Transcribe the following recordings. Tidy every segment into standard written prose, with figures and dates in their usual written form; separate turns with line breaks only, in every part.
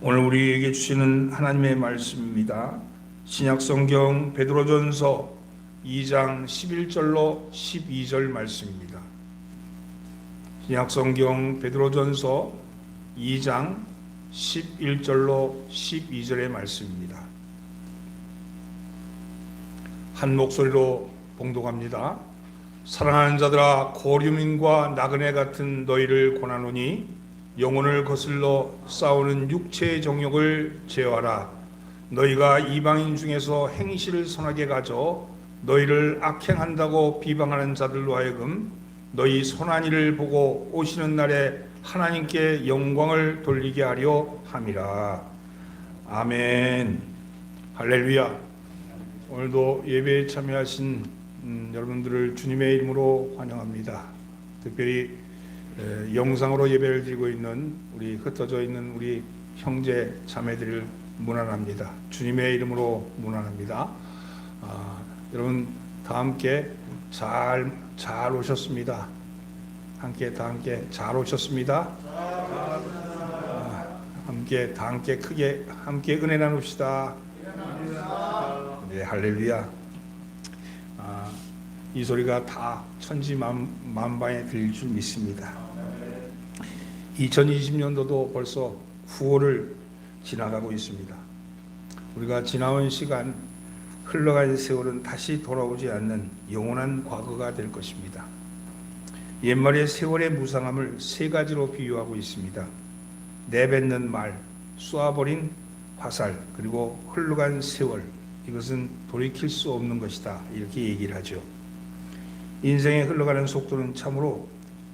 오늘 우리에게 주시는 하나님의 말씀입니다. 신약성경 베드로전서 2장 11절로 12절 말씀입니다. 신약성경 베드로전서 2장 11절로 12절의 말씀입니다. 한 목소리로 봉독합니다. 사랑하는 자들아, 고류민과 나그네 같은 너희를 권하노니 영혼을 거슬러 싸우는 육체의 정욕을 제어하라. 너희가 이방인 중에서 행실을 선하게 가져 너희를 악행한다고 비방하는 자들로 하여금 너희 선한 일을 보고 오시는 날에 하나님께 영광을 돌리게 하려 함이라. 아멘. 할렐루야. 오늘도 예배에 참여하신 여러분들을 주님의 이름으로 환영합니다. 특별히 영상으로 예배를 드리고 있는 우리 흩어져 있는 우리 형제 자매들을 문안합니다. 주님의 이름으로 문안합니다. 여러분 다 함께 잘 오셨습니다. 다 함께 잘 오셨습니다. 다 함께 크게 함께 은혜 나눕시다. 네, 할렐루야. 이 소리가 다 천지만방에 들릴 줄 믿습니다. 2020년도도 벌써 9월을 지나가고 있습니다. 우리가 지나온 시간, 흘러간 세월은 다시 돌아오지 않는 영원한 과거가 될 것입니다. 옛말의 세월의 무상함을 세 가지로 비유하고 있습니다. 내뱉는 말, 쏘아버린 화살, 그리고 흘러간 세월. 이것은 돌이킬 수 없는 것이다, 이렇게 얘기를 하죠. 인생에 흘러가는 속도는 참으로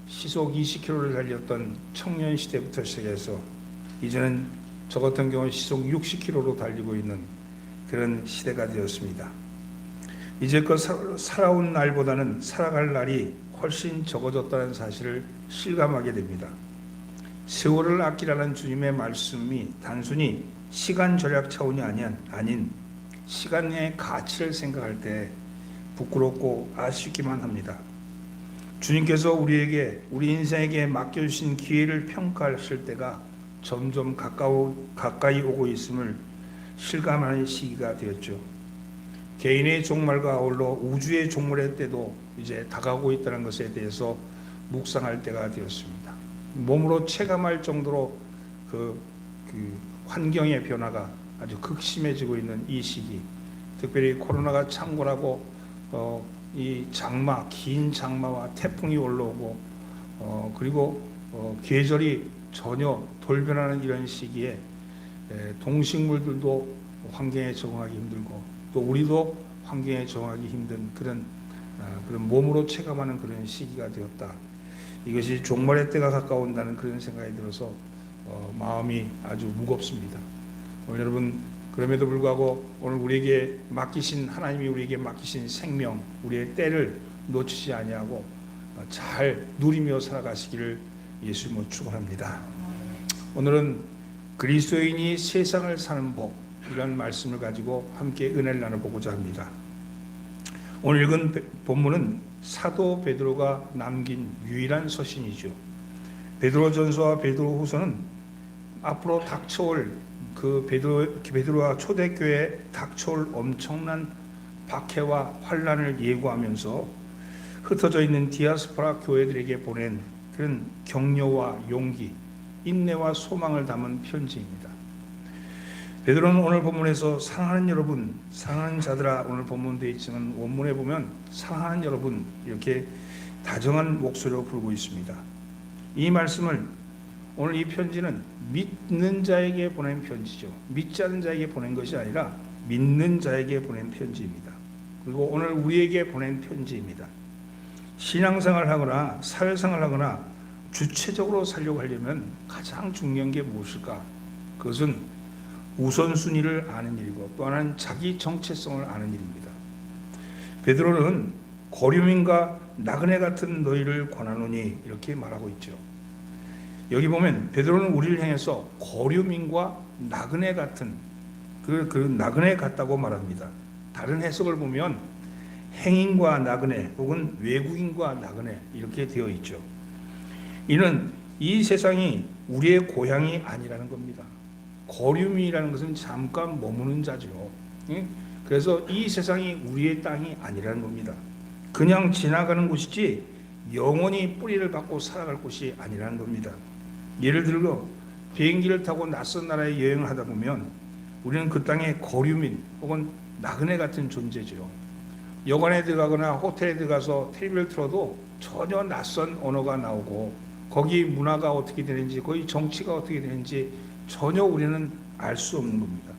시속 20km를 달렸던 청년 시대부터 시작해서 이제는 저 같은 경우는 시속 60km로 달리고 있는 그런 시대가 되었습니다. 이제껏 살아온 날보다는 살아갈 날이 훨씬 적어졌다는 사실을 실감하게 됩니다. 세월을 아끼라는 주님의 말씀이 단순히 시간 절약 차원이 아닌 시간의 가치를 생각할 때 부끄럽고 아쉽기만 합니다. 주님께서 우리 인생에게 맡겨주신 기회를 평가하실 때가 점점 가까이 오고 있음을 실감하는 시기가 되었죠. 개인의 종말과 아울러 우주의 종말의 때도 이제 다가오고 있다는 것에 대해서 묵상할 때가 되었습니다. 몸으로 체감할 정도로 그 환경의 변화가 아주 극심해지고 있는 이 시기, 특별히 코로나가 창궐하고 이 긴 장마와 태풍이 올라오고 그리고 계절이 전혀 돌변하는 이런 시기에 동식물들도 환경에 적응하기 힘들고 또 우리도 환경에 적응하기 힘든 그런 몸으로 체감하는 그런 시기가 되었다. 이것이 종말의 때가 가까운다는 그런 생각이 들어서 마음이 아주 무겁습니다. 오늘 여러분, 그럼에도 불구하고 오늘 하나님이 우리에게 맡기신 생명, 우리의 때를 놓치지 아니하고 잘 누리며 살아가시기를 예수님으로 축원합니다. 오늘은 그리스도인이 세상을 사는 법, 이런 말씀을 가지고 함께 은혜를 나눠보고자 합니다. 오늘 읽은 본문은 사도 베드로가 남긴 유일한 서신이죠. 베드로전서와 베드로후서는 앞으로 닥쳐올 베드로와 초대교회에 닥쳐올 엄청난 박해와 환난을 예고하면서 흩어져 있는 디아스포라 교회들에게 보낸 그런 격려와 용기, 인내와 소망을 담은 편지입니다. 베드로는 오늘 본문에서 사랑하는 여러분, 사랑하는 자들아, 오늘 본문되어 있지만 원문에 보면 사랑하는 여러분 이렇게 다정한 목소리로 부르고 있습니다. 이 말씀을 오늘 이 편지는 믿는 자에게 보낸 편지죠. 믿지 않는 자에게 보낸 것이 아니라 믿는 자에게 보낸 편지입니다. 그리고 오늘 우리에게 보낸 편지입니다. 신앙생활을 하거나 사회생활을 하거나 주체적으로 살려고 하려면 가장 중요한 게 무엇일까? 그것은 우선순위를 아는 일이고 또 하나는 자기 정체성을 아는 일입니다. 베드로는 고류민과 나그네 같은 너희를 권하노니 이렇게 말하고 있죠. 여기 보면 베드로는 우리를 향해서 고류민과 나그네 같은 그 나그네 같다고 말합니다. 다른 해석을 보면 행인과 나그네 혹은 외국인과 나그네 이렇게 되어 있죠. 이는 이 세상이 우리의 고향이 아니라는 겁니다. 거류민이라는 것은 잠깐 머무는 자죠. 예? 그래서 이 세상이 우리의 땅이 아니라는 겁니다. 그냥 지나가는 곳이지 영원히 뿌리를 받고 살아갈 곳이 아니라는 겁니다. 예를 들어 비행기를 타고 낯선 나라에 여행을 하다 보면 우리는 그 땅의 거류민 혹은 나그네 같은 존재죠. 여관에 들어가거나 호텔에 들어가서 텔레비를 틀어도 전혀 낯선 언어가 나오고 거기 문화가 어떻게 되는지 거기 정치가 어떻게 되는지 전혀 우리는 알 수 없는 겁니다.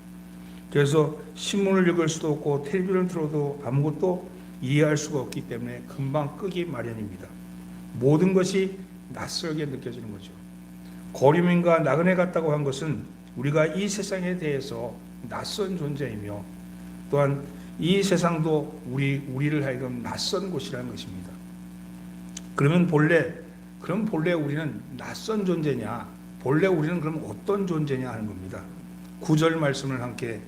그래서 신문을 읽을 수도 없고 텔레비를 틀어도 아무것도 이해할 수가 없기 때문에 금방 끄기 마련입니다. 모든 것이 낯설게 느껴지는 거죠. 거류민과 나그네 같다고 한 것은 우리가 이 세상에 대해서 낯선 존재이며 또한 이 세상도 우리를 하여금 낯선 곳이라는 것입니다. 그럼 본래 우리는 낯선 존재냐? 본래 우리는 그럼 어떤 존재냐 하는 겁니다. 9절 말씀을 함께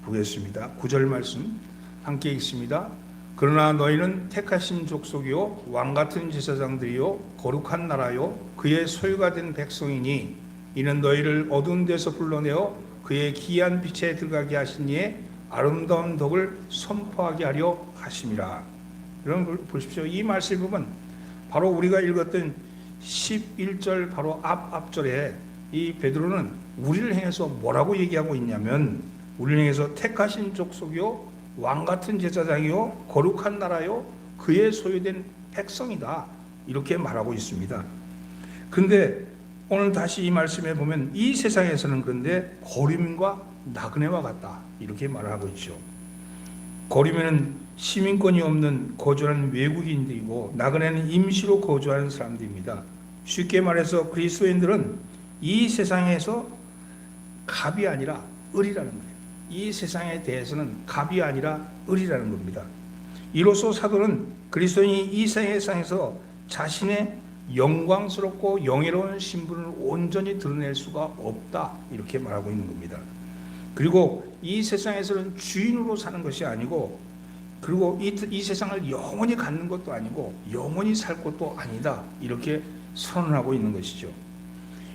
보겠습니다. 9절 말씀 함께 읽습니다. 그러나 너희는 택하신 족속이요 왕같은 제사장들이요 거룩한 나라요 그의 소유가 된 백성이니 이는 너희를 어두운 데서 불러내어 그의 기이한 빛에 들어가게 하신 이의 아름다운 덕을 선포하게 하려 하심이라. 여러분 보십시오. 이 말씀을 보면 바로 우리가 읽었던 11절 바로 앞절에 이 베드로는 우리를 향해서 뭐라고 얘기하고 있냐면 우리를 향해서 택하신 족속이요 왕같은 제사장이요 거룩한 나라요 그의 소유된 백성이다 이렇게 말하고 있습니다. 근데 오늘 다시 이 말씀에 보면 이 세상에서는 그런데 거류민과 나그네와 같다 이렇게 말을 하고 있죠. 거류민은 시민권이 없는 거주하는 외국인들이고 나그네는 임시로 거주하는 사람들입니다. 쉽게 말해서 그리스도인들은 이 세상에서 갑이 아니라 을이라는 거예요. 이 세상에 대해서는 갑이 아니라 을이라는 겁니다. 이로써 사도는 그리스도인이 이 세상에서 자신의 영광스럽고 영예로운 신분을 온전히 드러낼 수가 없다 이렇게 말하고 있는 겁니다. 그리고 이 세상에서는 주인으로 사는 것이 아니고 그리고 이 세상을 영원히 갖는 것도 아니고 영원히 살 것도 아니다 이렇게 선언하고 있는 것이죠.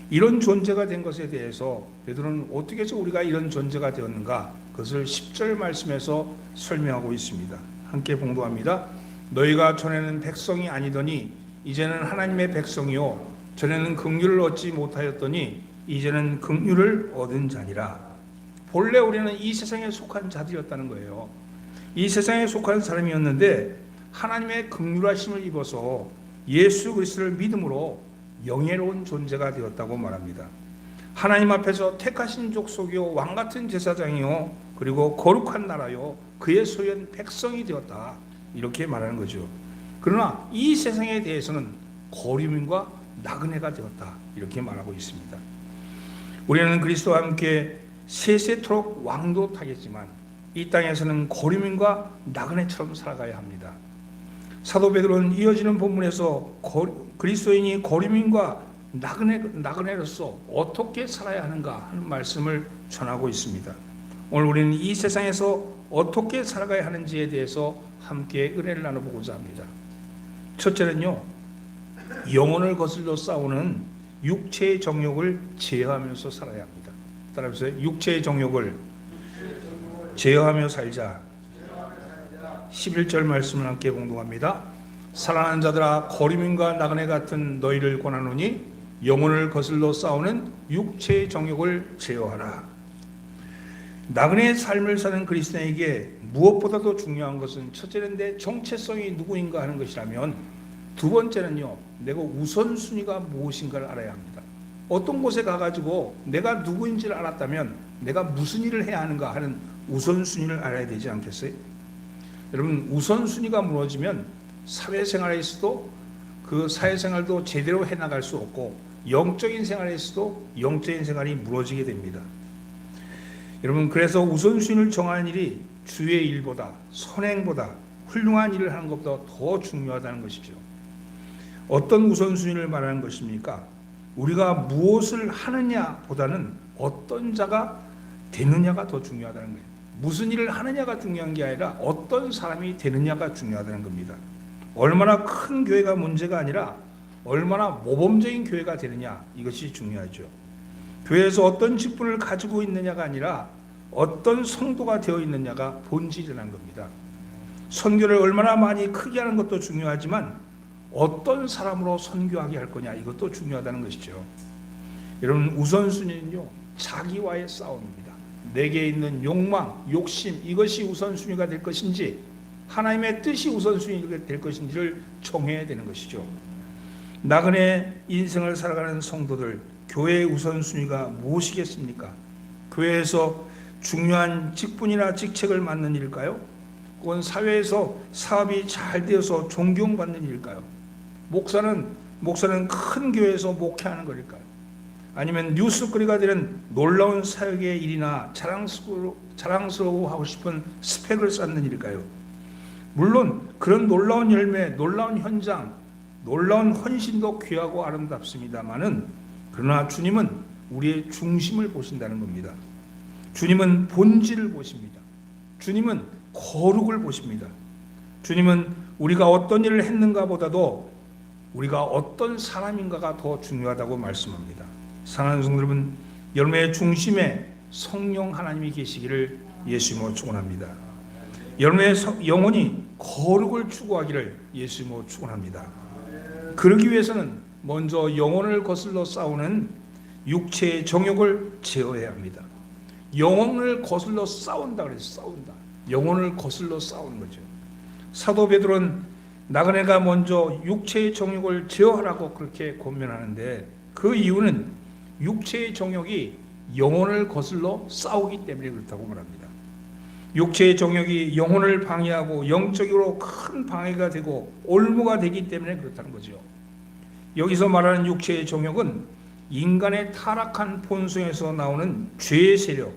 이런 존재가 된 것에 대해서 베드로는 어떻게 해서 우리가 이런 존재가 되었는가 그것을 10절 말씀에서 설명하고 있습니다. 함께 봉독합니다. 너희가 전에는 백성이 아니더니 이제는 하나님의 백성이요 전에는 긍휼을 얻지 못하였더니 이제는 긍휼을 얻은 자니라. 본래 우리는 이 세상에 속한 자들이었다는 거예요. 이 세상에 속한 사람이었는데 하나님의 긍휼하심을 입어서 예수 그리스도를 믿음으로 영예로운 존재가 되었다고 말합니다. 하나님 앞에서 택하신 족속이요 왕같은 제사장이요 그리고 거룩한 나라요 그의 소유한 백성이 되었다 이렇게 말하는 거죠. 그러나 이 세상에 대해서는 거류민과 나그네가 되었다 이렇게 말하고 있습니다. 우리는 그리스도와 함께 세세토록 왕도 타겠지만 이 땅에서는 거류민과 나그네처럼 살아가야 합니다. 사도 베드로는 이어지는 본문에서 그리스도인이 거류민과 나그네로서 어떻게 살아야 하는가 하는 말씀을 전하고 있습니다. 오늘 우리는 이 세상에서 어떻게 살아가야 하는지에 대해서 함께 은혜를 나눠보고자 합니다. 첫째는요, 영혼을 거슬러 싸우는 육체의 정욕을 제어하면서 살아야 합니다. 따라해보세요. 육체의 정욕을 제어하며 살자. 11절 말씀을 함께 봉독합니다. 사랑하는 자들아 거류민과 나그네 같은 너희를 권하노니 영혼을 거슬러 싸우는 육체의 정욕을 제어하라. 나그네의 삶을 사는 그리스도인에게 무엇보다도 중요한 것은 첫째는 내 정체성이 누구인가 하는 것이라면 두 번째는요 내가 우선순위가 무엇인가를 알아야 합니다. 어떤 곳에 가가지고 내가 누구인지를 알았다면 내가 무슨 일을 해야 하는가 하는 우선순위를 알아야 되지 않겠어요? 여러분 우선순위가 무너지면 사회생활에서도 그 사회생활도 제대로 해나갈 수 없고 영적인 생활에서도 영적인 생활이 무너지게 됩니다. 여러분 그래서 우선순위를 정하는 일이 주의 일보다 선행보다 훌륭한 일을 하는 것보다 더 중요하다는 것이죠. 어떤 우선순위를 말하는 것입니까? 우리가 무엇을 하느냐 보다는 어떤 자가 되느냐가 더 중요하다는 거예요. 무슨 일을 하느냐가 중요한 게 아니라 어떤 사람이 되느냐가 중요하다는 겁니다. 얼마나 큰 교회가 문제가 아니라 얼마나 모범적인 교회가 되느냐 이것이 중요하죠. 교회에서 어떤 직분을 가지고 있느냐가 아니라 어떤 성도가 되어 있느냐가 본질이라는 겁니다. 선교를 얼마나 많이 크게 하는 것도 중요하지만 어떤 사람으로 선교하게 할 거냐, 이것도 중요하다는 것이죠. 여러분, 우선순위는요, 자기와의 싸움입니다. 내게 있는 욕망, 욕심, 이것이 우선순위가 될 것인지 하나님의 뜻이 우선순위가 될 것인지를 정해야 되는 것이죠. 나그네 인생을 살아가는 성도들, 교회의 우선순위가 무엇이겠습니까? 교회에서 중요한 직분이나 직책을 맡는 일일까요? 혹은 사회에서 사업이 잘 되어서 존경받는 일일까요? 목사는 큰 교회에서 목회하는 것일까요? 아니면 뉴스거리가 되는 놀라운 사역의 일이나 자랑스러워하고 싶은 스펙을 쌓는 일일까요? 물론 그런 놀라운 열매, 놀라운 현장, 놀라운 헌신도 귀하고 아름답습니다마는, 그러나 주님은 우리의 중심을 보신다는 겁니다. 주님은 본질을 보십니다. 주님은 거룩을 보십니다. 주님은 우리가 어떤 일을 했는가 보다도 우리가 어떤 사람인가가 더 중요하다고 말씀합니다. 사랑하는 성도 여러분, 열매의 중심에 성령 하나님이 계시기를 예수님으로 축원합니다. 열매의 영혼이 거룩을 추구하기를 예수님으로 축원합니다. 그러기 위해서는 먼저 영혼을 거슬러 싸우는 육체의 정욕을 제어해야 합니다. 영혼을 거슬러 싸운다 그래서 싸운다. 영혼을 거슬러 싸우는 거죠. 사도 베드로는 나그네가 먼저 육체의 정욕을 제어하라고 그렇게 권면하는데, 그 이유는 육체의 정욕이 영혼을 거슬러 싸우기 때문에 그렇다고 말합니다. 육체의 정욕이 영혼을 방해하고 영적으로 큰 방해가 되고 올무가 되기 때문에 그렇다는 거죠. 여기서 말하는 육체의 정욕은 인간의 타락한 본성에서 나오는 죄의 세력,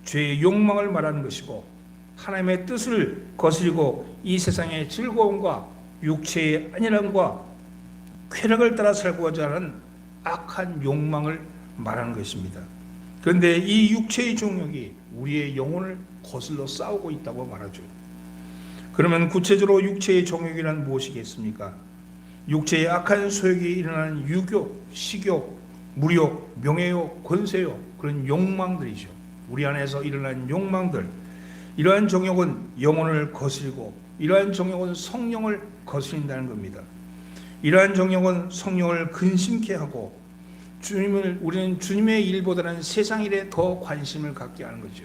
죄의 욕망을 말하는 것이고, 하나님의 뜻을 거스리고 이 세상의 즐거움과 육체의 안일함과 쾌락을 따라 살고자 하는 악한 욕망을 말하는 것입니다. 그런데 이 육체의 정욕이 우리의 영혼을 거슬러 싸우고 있다고 말하죠. 그러면 구체적으로 육체의 정욕이란 무엇이겠습니까? 육체의 악한 소욕이 일어나는 유욕, 식욕, 무욕, 명예욕, 권세욕, 그런 욕망들이죠. 우리 안에서 일어나는 욕망들, 이러한 정욕은 영혼을 거스리고 이러한 정욕은 성령을 거스린다는 겁니다. 이러한 정욕은 성령을 근심케 하고 우리는 주님의 일보다는 세상 일에 더 관심을 갖게 하는 거죠.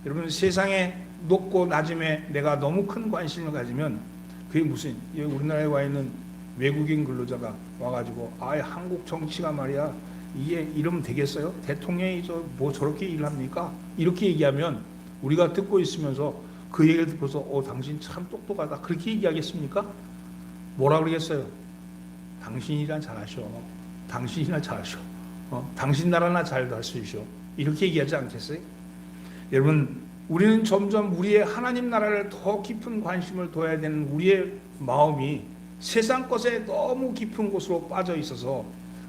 여러분, 세상에 높고 낮음에 내가 너무 큰 관심을 가지면 그게 무슨, 우리나라에 와 있는 외국인 근로자가 와가지고 한국 정치가 말이야 이게 이러면 되겠어요? 대통령이 뭐 저렇게 일합니까? 이렇게 얘기하면 우리가 듣고 있으면서 그 얘기를 듣고서 당신 참 똑똑하다 그렇게 얘기하겠습니까? 뭐라 그러겠어요? 당신이나 잘하셔. 당신이나 잘하셔. 당신 나라나 잘 다스리셔. 이렇게 얘기하지 않겠어요? 여러분, 우리는 점점 우리의 하나님 나라를 더 깊은 관심을 둬야 되는 우리의 마음이 세상 것에 너무 깊은 곳으로 빠져 있어서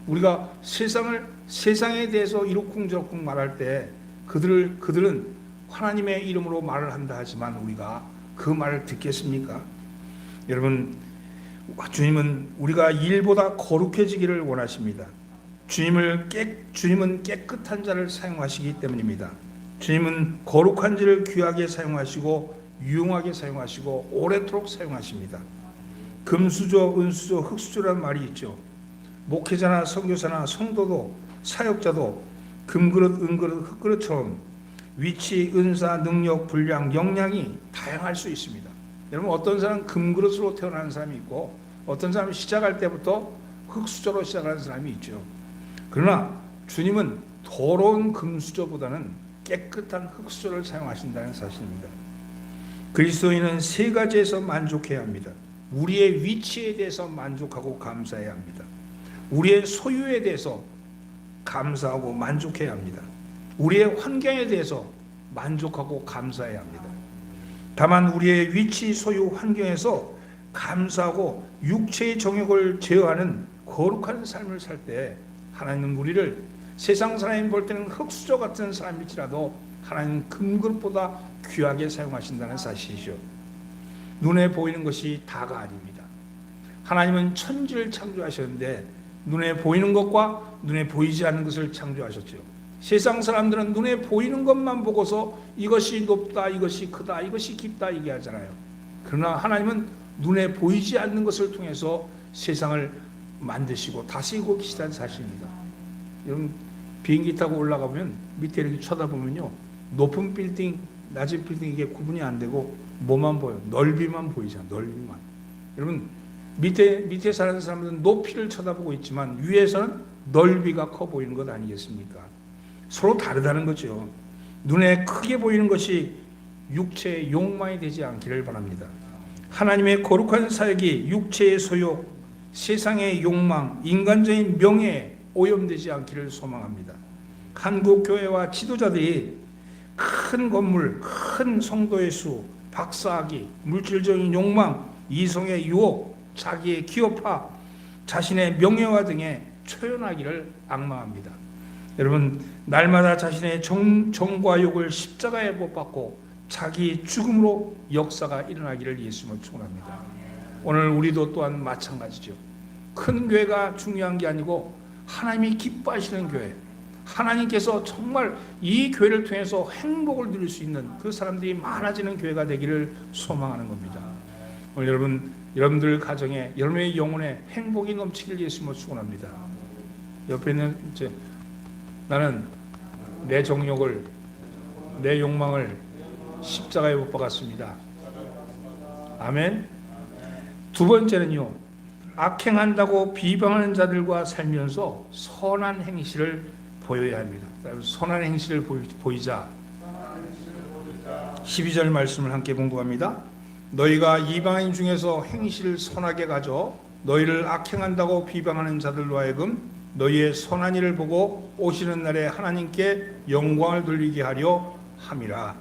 우리가 세상에 대해서 이러쿵저러쿵 말할 때 그들은 하나님의 이름으로 말을 한다 하지만 우리가 그 말을 듣겠습니까? 여러분, 주님은 우리가 일보다 거룩해지기를 원하십니다. 주님은 깨끗한 자를 사용하시기 때문입니다. 주님은 거룩한 자를 귀하게 사용하시고 유용하게 사용하시고 오래도록 사용하십니다. 금수저, 은수저, 흙수저라는 말이 있죠. 목회자나 선교사나 성도도 사역자도 금그릇, 은그릇, 흙그릇처럼 위치, 은사, 능력, 분량, 역량이 다양할 수 있습니다. 여러분, 어떤 사람은 금그릇으로 태어나는 사람이 있고 어떤 사람은 시작할 때부터 흙수저로 시작하는 사람이 있죠. 그러나 주님은 더러운 금수저보다는 깨끗한 흙수저를 사용하신다는 사실입니다. 그리스도인은 세 가지에서 만족해야 합니다. 우리의 위치에 대해서 만족하고 감사해야 합니다. 우리의 소유에 대해서 감사하고 만족해야 합니다. 우리의 환경에 대해서 만족하고 감사해야 합니다. 다만 우리의 위치, 소유, 환경에서 감사하고 육체의 정욕을 제어하는 거룩한 삶을 살 때 하나님은 우리를 세상 사람이 볼 때는 흙수저 같은 사람일지라도 하나님은 금그릇보다 귀하게 사용하신다는 사실이죠. 눈에 보이는 것이 다가 아닙니다. 하나님은 천지를 창조하셨는데 눈에 보이는 것과 눈에 보이지 않는 것을 창조하셨죠. 세상 사람들은 눈에 보이는 것만 보고서 이것이 높다, 이것이 크다, 이것이 깊다 얘기하잖아요. 그러나 하나님은 눈에 보이지 않는 것을 통해서 세상을 만드시고 다스리고 계시다는 사실입니다. 여러분 비행기 타고 올라가 보면 밑에 이렇게 쳐다보면요, 높은 빌딩, 낮은 빌딩 이게 구분이 안 되고 뭐만 보여? 넓이만 보이잖아. 넓이만. 여러분 밑에 사는 사람들은 높이를 쳐다보고 있지만 위에서는 넓이가 커 보이는 것 아니겠습니까? 서로 다르다는 거죠. 눈에 크게 보이는 것이 육체의 욕망이 되지 않기를 바랍니다. 하나님의 거룩한 사역이 육체의 소욕, 세상의 욕망, 인간적인 명예에 오염되지 않기를 소망합니다. 한국 교회와 지도자들이 큰 건물, 큰 성도의 수, 박사학위, 물질적인 욕망, 이성의 유혹, 자기의 기업화, 자신의 명예화 등에 초연하기를 악망합니다. 여러분 날마다 자신의 정과 욕을 십자가에 못 박고 자기 죽음으로 역사가 일어나기를 예수님을 축원합니다. 오늘 우리도 또한 마찬가지죠. 큰 교회가 중요한 게 아니고 하나님이 기뻐하시는 교회, 하나님께서 정말 이 교회를 통해서 행복을 누릴 수 있는 그 사람들이 많아지는 교회가 되기를 소망하는 겁니다. 오늘 여러분들 가정에, 여러분의 영혼에 행복이 넘치길 예수님을 축원합니다. 옆에 있는 나는 내 정욕을, 내 욕망을 십자가에 못 박았습니다. 아멘. 두 번째는요, 악행한다고 비방하는 자들과 살면서 선한 행실을 보여야 합니다. 선한 행실을 보이자. 12절 말씀을 함께 공부합니다. 너희가 이방인 중에서 행실을 선하게 가져 너희를 악행한다고 비방하는 자들로 하여금 너희의 선한 일을 보고 오시는 날에 하나님께 영광을 돌리게 하려 함이라.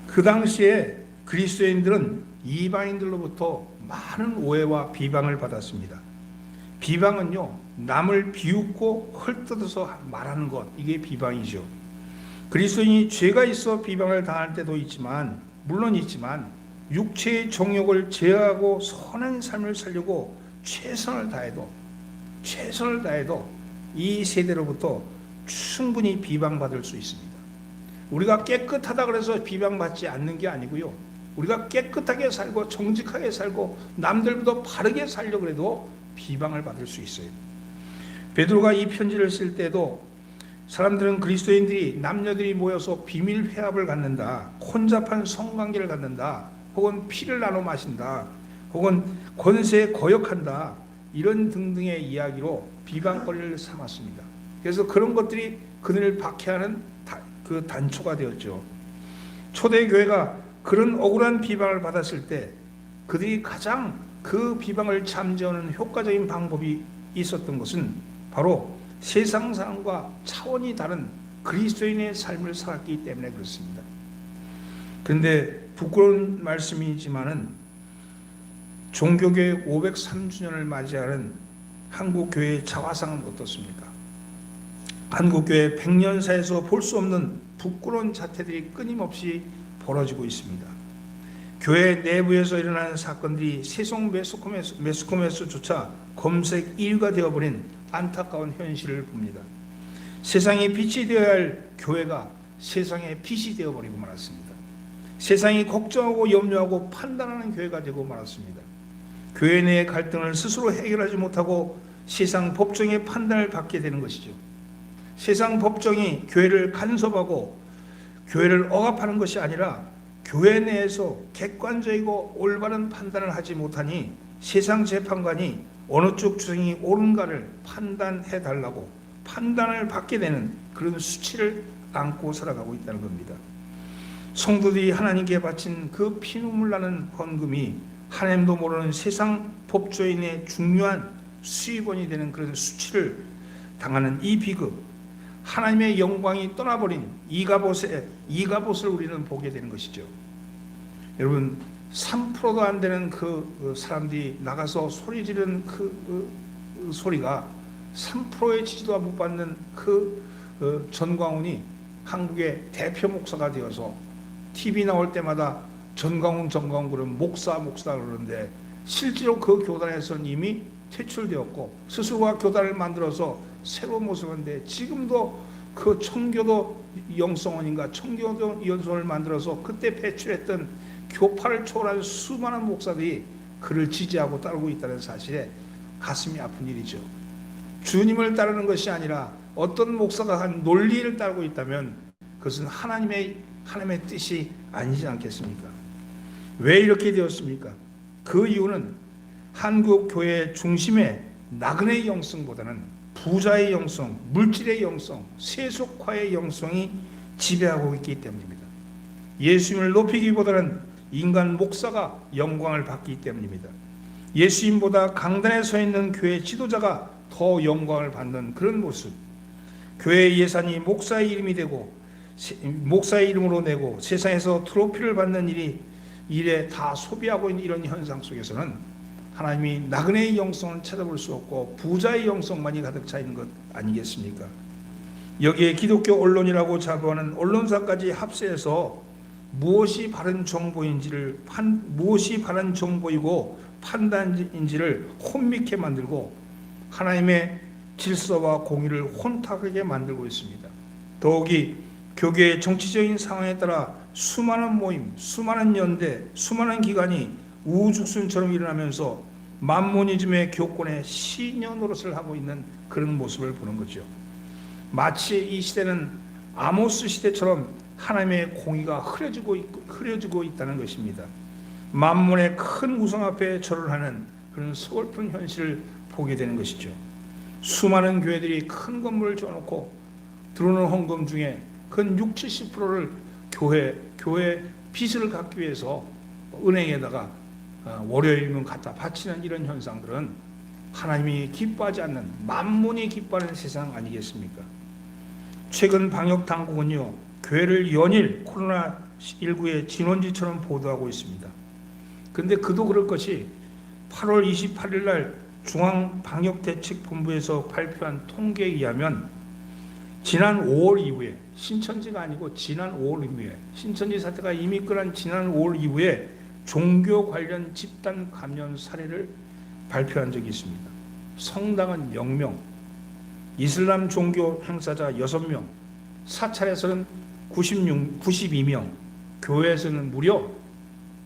그 당시에 그리스도인들은 이방인들로부터 많은 오해와 비방을 받았습니다. 비방은요, 남을 비웃고 헐뜯어서 말하는 것, 이게 비방이죠. 그리스도인이 죄가 있어 비방을 당할 때도 있지만, 물론 있지만 육체의 정욕을 제어하고 선한 삶을 살려고 최선을 다해도 이 세대로부터 충분히 비방받을 수 있습니다. 우리가 깨끗하다 그래서 비방받지 않는 게 아니고요, 우리가 깨끗하게 살고 정직하게 살고 남들보다 바르게 살려고 해도 비방을 받을 수 있어요. 베드로가 이 편지를 쓸 때도 사람들은 그리스도인들이, 남녀들이 모여서 비밀 회합을 갖는다, 혼잡한 성관계를 갖는다, 혹은 피를 나눠 마신다, 혹은 권세에 거역한다, 이런 등등의 이야기로 비방거리를 삼았습니다. 그래서 그런 것들이 그들을 박해하는 그 단초가 되었죠. 초대교회가 그런 억울한 비방을 받았을 때 그들이 가장 그 비방을 잠재우는 효과적인 방법이 있었던 것은 바로 세상 사람과 차원이 다른 그리스도인의 삶을 살았기 때문에 그렇습니다. 그런데 부끄러운 말씀이지만은 종교개혁 503주년을 맞이하는 한국교회의 자화상은 어떻습니까? 한국교회 100년사에서 볼 수 없는 부끄러운 자태들이 끊임없이 벌어지고 있습니다. 교회 내부에서 일어나는 사건들이 세속 매스컴에서조차 검색 1위가 되어버린 안타까운 현실을 봅니다. 세상의 빛이 되어야 할 교회가 세상의 빛이 되어버리고 말았습니다. 세상이 걱정하고 염려하고 판단하는 교회가 되고 말았습니다. 교회 내의 갈등을 스스로 해결하지 못하고 세상 법정의 판단을 받게 되는 것이죠. 세상 법정이 교회를 간섭하고 교회를 억압하는 것이 아니라 교회 내에서 객관적이고 올바른 판단을 하지 못하니 세상 재판관이 어느 쪽 주장이 옳은가를 판단해 달라고 판단을 받게 되는 그런 수치를 안고 살아가고 있다는 겁니다. 성도들이 하나님께 바친 그 피눈물 나는 헌금이 하나님도 모르는 세상 법조인의 중요한 수입원이 되는 그런 수치를 당하는 이 비극, 하나님의 영광이 떠나버린 이가봇을 우리는 보게 되는 것이죠. 여러분 3%도 안 되는 그 사람들이 나가서 소리 지르는 그 소리가 3%의 지지도 못 받는 그 전광훈이 한국의 대표 목사가 되어서 TV 나올 때마다 전광훈 그러면 목사 그러는데 실제로 그 교단에서는 이미 퇴출되었고 스스로가 교단을 만들어서 새로운 모습인데 지금도 그 청교도 영성원인가 청교도 연수원을 만들어서 그때 배출했던 교파를 초월한 수많은 목사들이 그를 지지하고 따르고 있다는 사실에 가슴이 아픈 일이죠. 주님을 따르는 것이 아니라 어떤 목사가 한 논리를 따르고 있다면 그것은 하나님의 뜻이 아니지 않겠습니까? 왜 이렇게 되었습니까? 그 이유는 한국 교회의 중심에 나그네의 영성보다는 부자의 영성, 물질의 영성, 세속화의 영성이 지배하고 있기 때문입니다. 예수님을 높이기보다는 인간 목사가 영광을 받기 때문입니다. 예수님보다 강단에 서 있는 교회 지도자가 더 영광을 받는 그런 모습, 교회의 예산이 목사의 이름이 되고 목사의 이름으로 내고 세상에서 트로피를 받는 일에 다 소비하고 있는 이런 현상 속에서는 하나님이 나그네의 영성을 찾아볼 수 없고 부자의 영성만이 가득 차 있는 것 아니겠습니까? 여기에 기독교 언론이라고 자부하는 언론사까지 합세해서 무엇이 바른 정보이고 판단인지를 혼미케 만들고 하나님의 질서와 공의를 혼탁하게 만들고 있습니다. 더욱이 교계의 정치적인 상황에 따라 수많은 모임, 수많은 연대, 수많은 기관이 우후죽순처럼 일어나면서 만모니즘의 교권에 시녀 노릇을 하고 있는 그런 모습을 보는 거죠. 마치 이 시대는 아모스 시대처럼 하나님의 공의가 흐려지고 있다는 것입니다. 만문의 큰 우상 앞에 절을 하는 그런 서글픈 현실을 보게 되는 것이죠. 수많은 교회들이 큰 건물을 지어놓고 들어오는 헌금 중에 근 60-70%를 교회 빚을 갚기 위해서 은행에다가 월요일이면 갖다 바치는 이런 현상들은 하나님이 기뻐하지 않는, 만문이 기뻐하는 세상 아니겠습니까? 최근 방역당국은요, 교회를 연일 코로나19의 진원지처럼 보도하고 있습니다. 근데 그도 그럴 것이 8월 28일 날 중앙방역대책본부에서 발표한 통계에 의하면 지난 5월 이후에, 신천지가 아니고 지난 5월 이후에, 신천지 사태가 이미 끝난 지난 5월 이후에 종교 관련 집단 감염 사례를 발표한 적이 있습니다. 성당은 0명, 이슬람 종교 행사자 6명, 사찰에서는 92명, 교회에서는 무려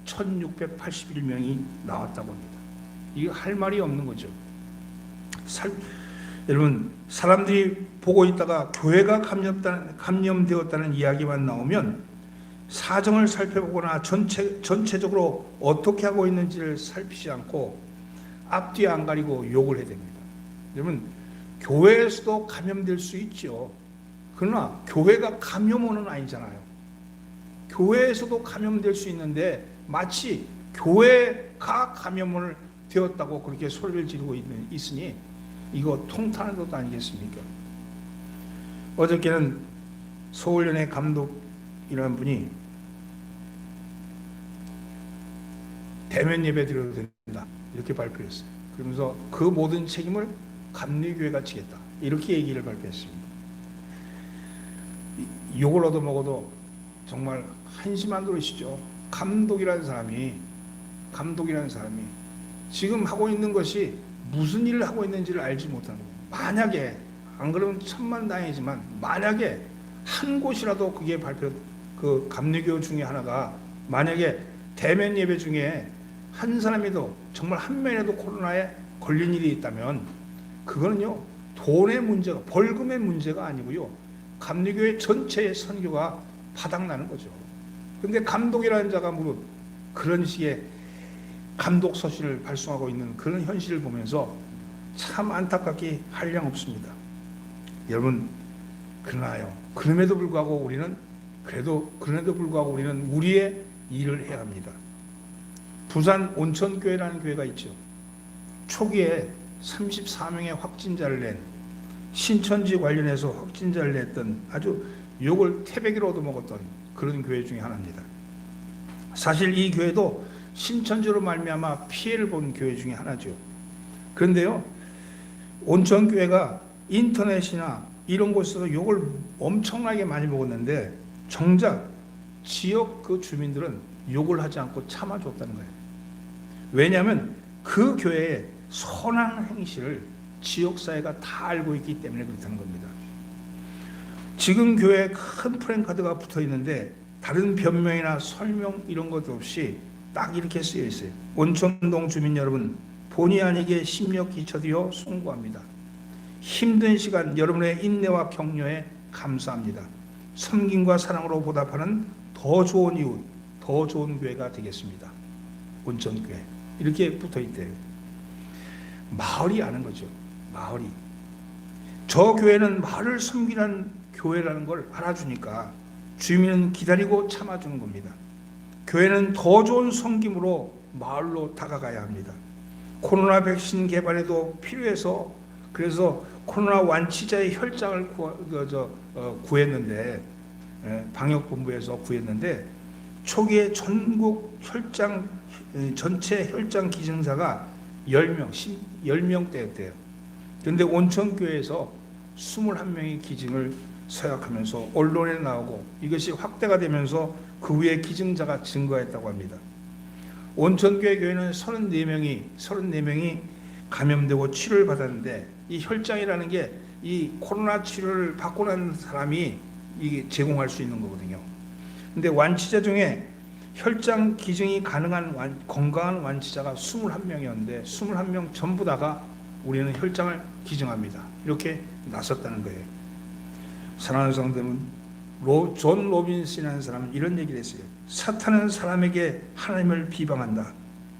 1681명이 나왔다고 합니다. 이거 할 말이 없는 거죠. 여러분, 사람들이 보고 있다가 교회가 감염되었다는 이야기만 나오면 사정을 살펴보거나 전체적으로 어떻게 하고 있는지를 살피지 않고 앞뒤 안 가리고 욕을 해야 됩니다. 여러분, 교회에서도 감염될 수 있죠. 그러나 교회가 감염원은 아니잖아요. 교회에서도 감염될 수 있는데 마치 교회가 감염원을 되었다고 그렇게 소리를 지르고 있으니 이거 통탄한 것도 아니겠습니까? 어저께는 서울연의 감독이라는 분이 대면 예배 드려도 된다 이렇게 발표했어요. 그러면서 그 모든 책임을 감리교회가 지겠다 이렇게 얘기를 발표했습니다. 욕을 얻어먹어도 정말 한심한 노릇이죠. 감독이라는 사람이 지금 하고 있는 것이 무슨 일을 하고 있는지를 알지 못하는 거예요. 만약에 안 그러면 천만다행이지만 만약에 한 곳이라도 그게 그 감리교 중에 하나가 만약에 대면 예배 중에 한 사람이도 정말 한 명이라도 코로나에 걸린 일이 있다면 그거는요 돈의 문제가 벌금의 문제가 아니고요 감리교회 전체의 선교가 바닥나는 거죠. 그런데 감독이라는 자가 무릇 그런 식의 감독 서신을 발송하고 있는 그런 현실을 보면서 참 안타깝게 한량없습니다. 여러분, 그럼에도 불구하고 우리는 우리의 일을 해야 합니다. 부산 온천교회라는 교회가 있죠. 초기에 34명의 확진자를 낸, 신천지 관련해서 확진자를 냈던 아주 욕을 태백이로 얻어먹었던 그런 교회 중에 하나입니다. 사실 이 교회도 신천지로 말미암아 피해를 본 교회 중에 하나죠. 그런데요, 온천교회가 인터넷이나 이런 곳에서 욕을 엄청나게 많이 먹었는데 정작 지역 그 주민들은 욕을 하지 않고 참아줬다는 거예요. 왜냐하면 그 교회의 선한 행실을 지역사회가 다 알고 있기 때문에 그렇다는 겁니다. 지금 교회에 큰 프랜카드가 붙어 있는데 다른 변명이나 설명 이런 것도 없이 딱 이렇게 쓰여 있어요. 온천동 주민 여러분, 본의 아니게 심력 기처드려 송구합니다. 힘든 시간 여러분의 인내와 격려에 감사합니다. 섬김과 사랑으로 보답하는 더 좋은 이웃, 더 좋은 교회가 되겠습니다. 온천교회 이렇게 붙어 있대요. 마을이 아는 거죠. 마을이. 저 교회는 마을을 섬기는 교회라는 걸 알아주니까 주민은 기다리고 참아주는 겁니다. 교회는 더 좋은 섬김으로 마을로 다가가야 합니다. 코로나 백신 개발에도 필요해서 그래서 코로나 완치자의 혈장을 구했는데 방역본부에서 구했는데 초기에 전국 혈장 전체 혈장 기증자가 10명대였대요. 그런데 온천교회에서 21명이 기증을 서약하면서 언론에 나오고 이것이 확대가 되면서 그 후에 기증자가 증가했다고 합니다. 온천교회 교회는 34명이 감염되고 치료를 받았는데 이 혈장이라는 게 이 코로나 치료를 받고 난 사람이 이게 제공할 수 있는 거거든요. 근데 완치자 중에 혈장 기증이 가능한 건강한 완치자가 21명이었는데 21명 전부 다가 우리는 혈장을 기증합니다. 이렇게 나섰다는 거예요. 사랑하는 성도는 존 로빈슨이라는 사람은 이런 얘기를 했어요. 사탄은 사람에게 하나님을 비방한다.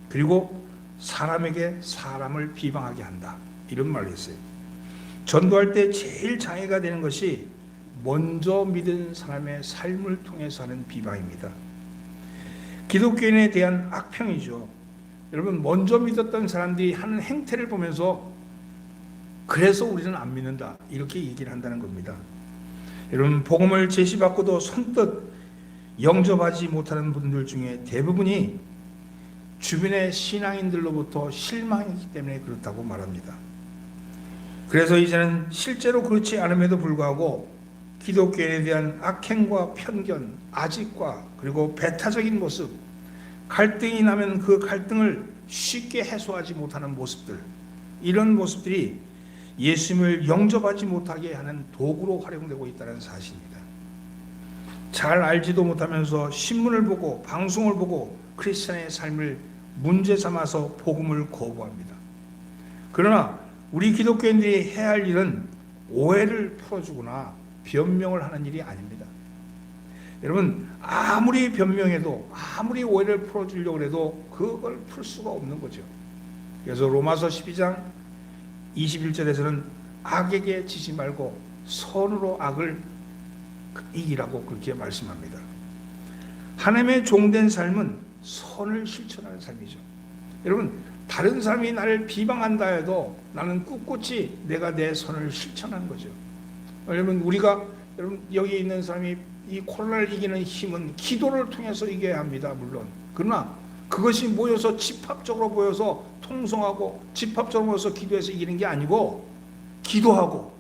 그리고 사람에게 사람을 비방하게 한다. 이런 말을 했어요. 전도할 때 제일 장애가 되는 것이 먼저 믿은 사람의 삶을 통해서 하는 비방입니다. 기독교인에 대한 악평이죠. 여러분, 먼저 믿었던 사람들이 하는 행태를 보면서 그래서 우리는 안 믿는다 이렇게 얘기를 한다는 겁니다. 여러분, 복음을 제시받고도 선뜻 영접하지 못하는 분들 중에 대부분이 주변의 신앙인들로부터 실망했기 때문에 그렇다고 말합니다. 그래서 이제는 실제로 그렇지 않음에도 불구하고 기독교인에 대한 악행과 편견, 아집과 그리고 배타적인 모습, 갈등이 나면 그 갈등을 쉽게 해소하지 못하는 모습들, 이런 모습들이 예수님을 영접하지 못하게 하는 도구로 활용되고 있다는 사실입니다. 잘 알지도 못하면서 신문을 보고 방송을 보고 크리스천의 삶을 문제 삼아서 복음을 거부합니다. 그러나 우리 기독교인들이 해야 할 일은 오해를 풀어주거나 변명을 하는 일이 아닙니다. 여러분, 아무리 변명해도 아무리 오해를 풀어주려고 해도 그걸 풀 수가 없는 거죠. 그래서 로마서 12장 21절에서는 악에게 지지 말고 선으로 악을 이기라고 그렇게 말씀합니다. 하나님의 종된 삶은 선을 실천하는 삶이죠. 여러분, 다른 사람이 나를 비방한다 해도 나는 꿋꿋이 내가 내 선을 실천하는 거죠. 여러분, 여러분 여기 있는 사람이 이 코로나를 이기는 힘은 기도를 통해서 이겨야 합니다. 물론. 그러나 그것이 모여서 집합적으로 모여서 통성하고 집합적으로 모여서 기도해서 이기는 게 아니고 기도하고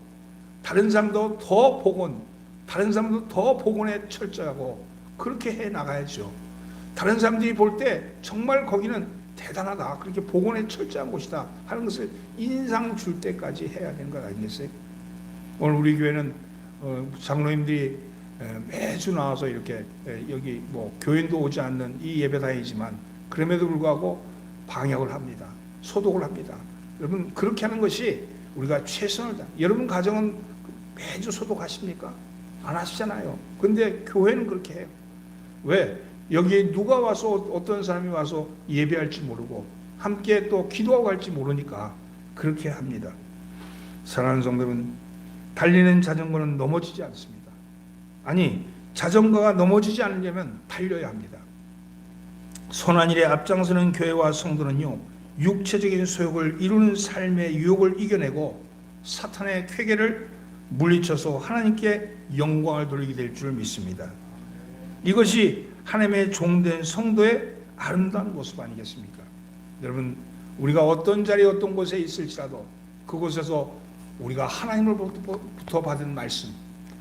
다른 사람도 더 복원에 철저하고 그렇게 해 나가야죠. 다른 사람들이 볼 때 정말 거기는 대단하다, 그렇게 복원에 철저한 곳이다 하는 것을 인상 줄 때까지 해야 되는 것 아니겠어요? 오늘 우리 교회는 장로님들이 매주 나와서 이렇게 여기 교인도 오지 않는 이 예배당이지만 그럼에도 불구하고 방역을 합니다. 소독을 합니다. 여러분, 그렇게 하는 것이 우리가 최선을 다. 여러분 가정은 매주 소독하십니까? 안 하시잖아요. 근데 교회는 그렇게 해요. 왜? 여기에 누가 와서 어떤 사람이 와서 예배할지 모르고 함께 또 기도하고 할지 모르니까 그렇게 합니다. 사랑하는 성도는 달리는 자전거는 넘어지지 않습니다. 아니, 자전거가 넘어지지 않으려면 달려야 합니다. 선한 일에 앞장서는 교회와 성도는요, 육체적인 소욕을 이루는 삶의 유혹을 이겨내고 사탄의 쾌계를 물리쳐서 하나님께 영광을 돌리게 될 줄 믿습니다. 이것이 하나님의 종된 성도의 아름다운 모습 아니겠습니까? 여러분, 우리가 어떤 자리에 어떤 곳에 있을지라도 그곳에서 우리가 하나님으로부터 받은 말씀,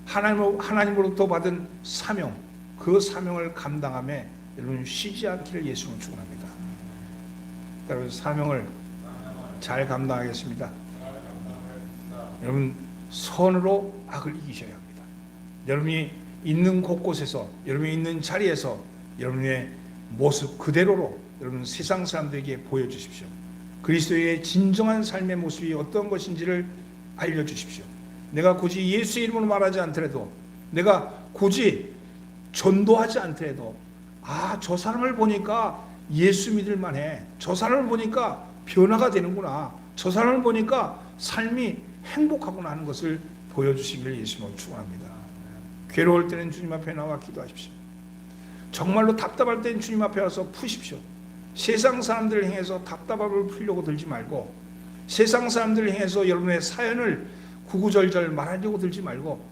하나님으로부터 받은 사명, 그 사명을 감당함에 여러분 쉬지 않기를 예수님은 축원합니다. 여러분, 사명을 잘 감당하겠습니다. 여러분, 선으로 악을 이기셔야 합니다. 여러분이 있는 곳곳에서, 여러분이 있는 자리에서 여러분의 모습 그대로로 여러분 세상 사람들에게 보여주십시오. 그리스도의 진정한 삶의 모습이 어떤 것인지를 알려주십시오. 내가 굳이 예수 이름으로 말하지 않더라도, 내가 굳이 전도하지 않더라도, 저 사람을 보니까 예수 믿을 만해, 저 사람을 보니까 변화가 되는구나, 저 사람을 보니까 삶이 행복하구나 하는 것을 보여주시기를 예수님으로 축원합니다. 괴로울 때는 주님 앞에 나와 기도하십시오. 정말로 답답할 때는 주님 앞에 와서 푸십시오. 세상 사람들을 향해서 답답함을 풀려고 들지 말고, 세상 사람들을 향해서 여러분의 사연을 구구절절 말하려고 들지 말고,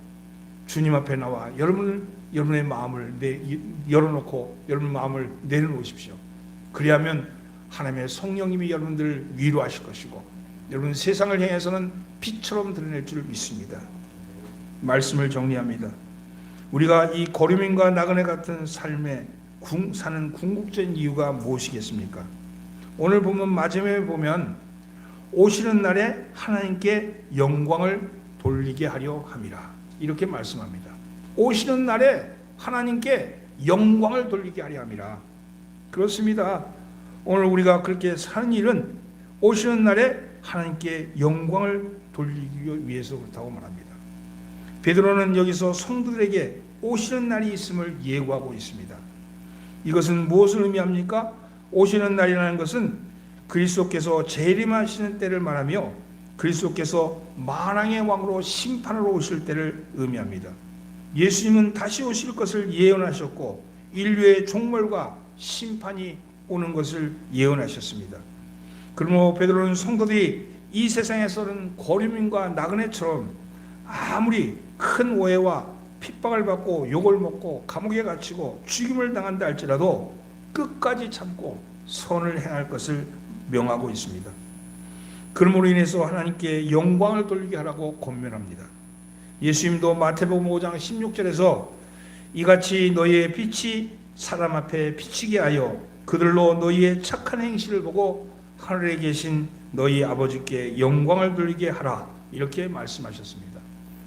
주님 앞에 나와 여러분의 마음을 열어놓고 여러분 마음을 내려놓으십시오. 그리하면 하나님의 성령님이 여러분들을 위로하실 것이고, 여러분 세상을 향해서는 빛처럼 드러낼 줄 믿습니다. 말씀을 정리합니다. 우리가 이 거류민과 나그네 같은 삶에 사는 궁극적인 이유가 무엇이겠습니까? 오늘 보면 마지막에 보면 오시는 날에 하나님께 영광을 돌리게 하려 함이라, 이렇게 말씀합니다. 오시는 날에 하나님께 영광을 돌리게 하려 함이라. 그렇습니다. 오늘 우리가 그렇게 사는 일은 오시는 날에 하나님께 영광을 돌리기 위해서 그렇다고 말합니다. 베드로는 여기서 성도들에게 오시는 날이 있음을 예고하고 있습니다. 이것은 무엇을 의미합니까? 오시는 날이라는 것은 그리스도께서 재림하시는 때를 말하며 그리스도께서 만왕의 왕으로 심판으로 오실 때를 의미합니다. 예수님은 다시 오실 것을 예언하셨고 인류의 종말과 심판이 오는 것을 예언하셨습니다. 그러므로 베드로는 성도들이 이 세상에서는 거류민과 나그네처럼 아무리 큰 오해와 핍박을 받고 욕을 먹고 감옥에 갇히고 죽임을 당한다 할지라도 끝까지 참고 선을 행할 것을 명하고 있습니다. 그러므로 인해서 하나님께 영광을 돌리게 하라고 권면합니다. 예수님도 마태복음 5장 16절에서 이같이 너희의 빛이 사람 앞에 비치게 하여 그들로 너희의 착한 행실을 보고 하늘에 계신 너희 아버지께 영광을 돌리게 하라, 이렇게 말씀하셨습니다.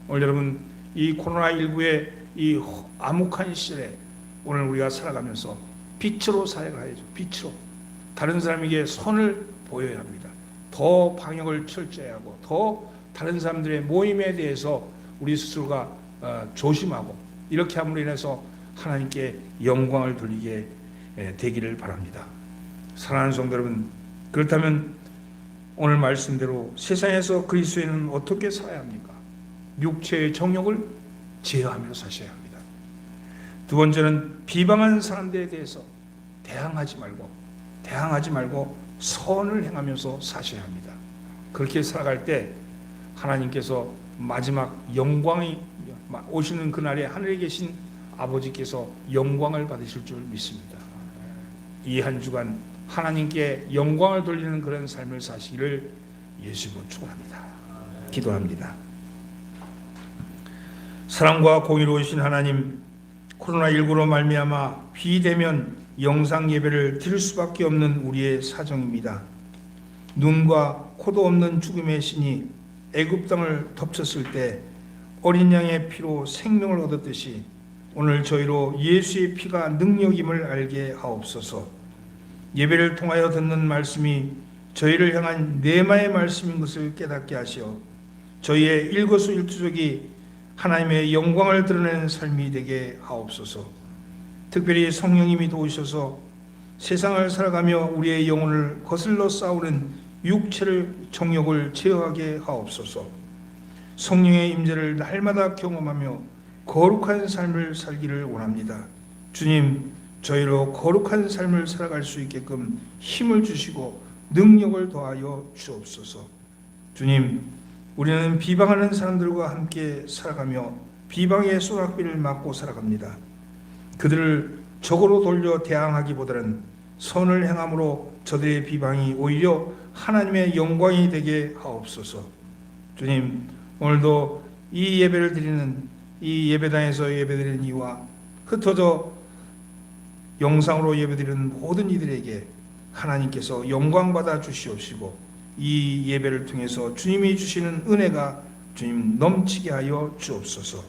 오늘 여러분 이 코로나19의 이 암흑한 시절에 오늘 우리가 살아가면서 빛으로 살아가야죠. 빛으로 다른 사람에게 선을 보여야 합니다. 더 방역을 철저히 하고 더 다른 사람들의 모임에 대해서 우리 스스로가 조심하고 이렇게 함으로 인해서 하나님께 영광을 돌리게 되기를 바랍니다. 사랑하는 성도 여러분, 그렇다면 오늘 말씀대로 세상에서 그리스도인은 어떻게 살아야 합니까? 육체의 정욕을 제어하며 사셔야 합니다. 두 번째는 비방하는 사람들에 대해서 대항하지 말고 선을 행하면서 사셔야 합니다. 그렇게 살아갈 때 하나님께서 마지막 영광이 오시는 그날에 하늘에 계신 아버지께서 영광을 받으실 줄 믿습니다. 이 한 주간 하나님께 영광을 돌리는 그런 삶을 사시기를 예수님으로 축원합니다. 기도합니다. 사랑과 공의로우신 하나님, 코로나19로 말미암아 비대면 영상 예배를 드릴 수밖에 없는 우리의 사정입니다. 눈과 코도 없는 죽음의 신이 애굽 땅을 덮쳤을 때 어린 양의 피로 생명을 얻었듯이 오늘 저희로 예수의 피가 능력임을 알게 하옵소서. 예배를 통하여 듣는 말씀이 저희를 향한 내마의 말씀인 것을 깨닫게 하시어 저희의 일거수일투족이 하나님의 영광을 드러내는 삶이 되게 하옵소서. 특별히 성령님이 도우셔서 세상을 살아가며 우리의 영혼을 거슬러 싸우는 육체를 정욕을 제어하게 하옵소서. 성령의 임재를 날마다 경험하며 거룩한 삶을 살기를 원합니다. 주님, 저희로 거룩한 삶을 살아갈 수 있게끔 힘을 주시고 능력을 더하여 주옵소서. 주님, 우리는 비방하는 사람들과 함께 살아가며 비방의 쏘락비를 맞고 살아갑니다. 그들을 적으로 돌려 대항하기보다는 선을 행함으로 저들의 비방이 오히려 하나님의 영광이 되게 하옵소서. 주님, 오늘도 이 예배를 드리는 이 예배당에서 예배드리는 이와 흩어져 영상으로 예배드리는 모든 이들에게 하나님께서 영광받아 주시옵시고 이 예배를 통해서 주님이 주시는 은혜가 주님 넘치게 하여 주옵소서.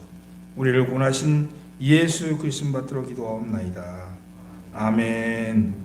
우리를 구원하신 예수 그리스도 받들어 기도하옵나이다. 아멘.